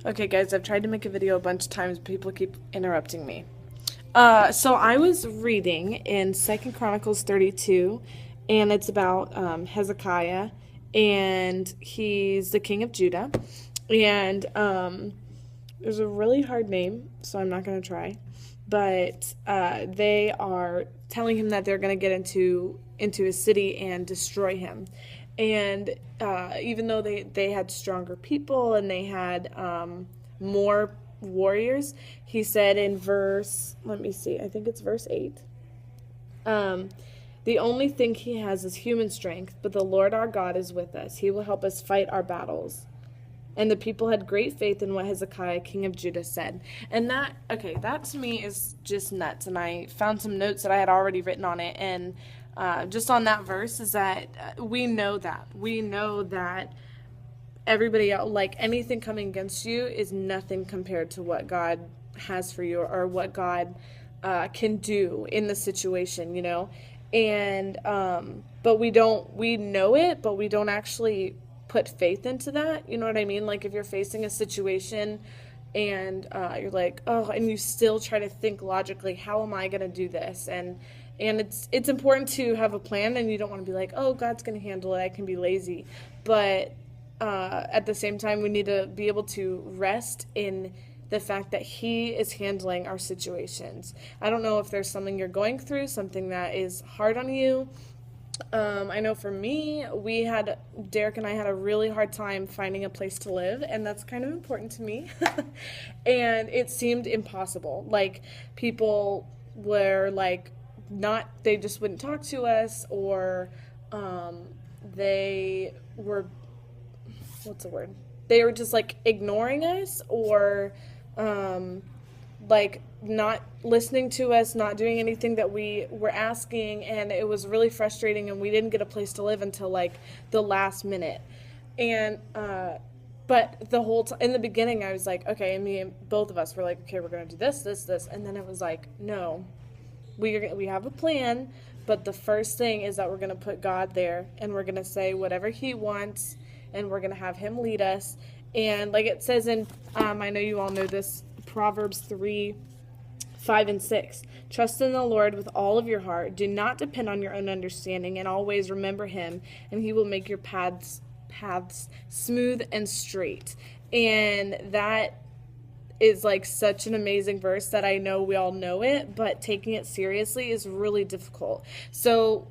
Okay, guys, I've tried to make a video a bunch of times, but people keep interrupting me. So I was reading in Second Chronicles 32, and it's about Hezekiah, and he's the king of Judah. And there's a really hard name, so I'm not going to try. But they are telling him that they're going to get into his city and destroy him. And even though they had stronger people and they had more warriors, he said in verse, let me see, I think it's verse 8. Um, the only thing he has is human strength, but the Lord our God is with us. He will help us fight our battles. And the people had great faith in what Hezekiah, king of Judah, said. And that to me is just nuts. And I found some notes that I had already written on it. And just on that verse is that we know that. We know that everybody else, like anything coming against you, is nothing compared to what God has for you or what God can do in the situation, you know? And, but we know it, but we don't actually put faith into that. You know what I mean? Like if you're facing a situation and you're like, oh, and you still try to think logically, how am I going to do this? And it's important to have a plan, and you don't want to be like, oh, God's going to handle it. I can be lazy. But at the same time, we need to be able to rest in the fact that He is handling our situations. I don't know if there's something you're going through, something that is hard on you. I know for me, Derek and I had a really hard time finding a place to live, and that's kind of important to me. And it seemed impossible. Like, people were like, they just wouldn't talk to us, or they were, what's the word? They were just like ignoring us, or like not listening to us, not doing anything that we were asking, and it was really frustrating, and we didn't get a place to live until like the last minute. And but the whole in the beginning I was like, okay, and me and both of us were like, okay, we're gonna do this, and then it was like, no, we have a plan, but the first thing is that we're gonna put God there, and we're gonna say whatever He wants, and we're gonna have Him lead us. And like it says in I know you all know this, Proverbs 3:5 and 6. Trust in the Lord with all of your heart. Do not depend on your own understanding, and always remember Him, and He will make your paths smooth and straight. And that is like such an amazing verse that I know we all know it, but taking it seriously is really difficult. So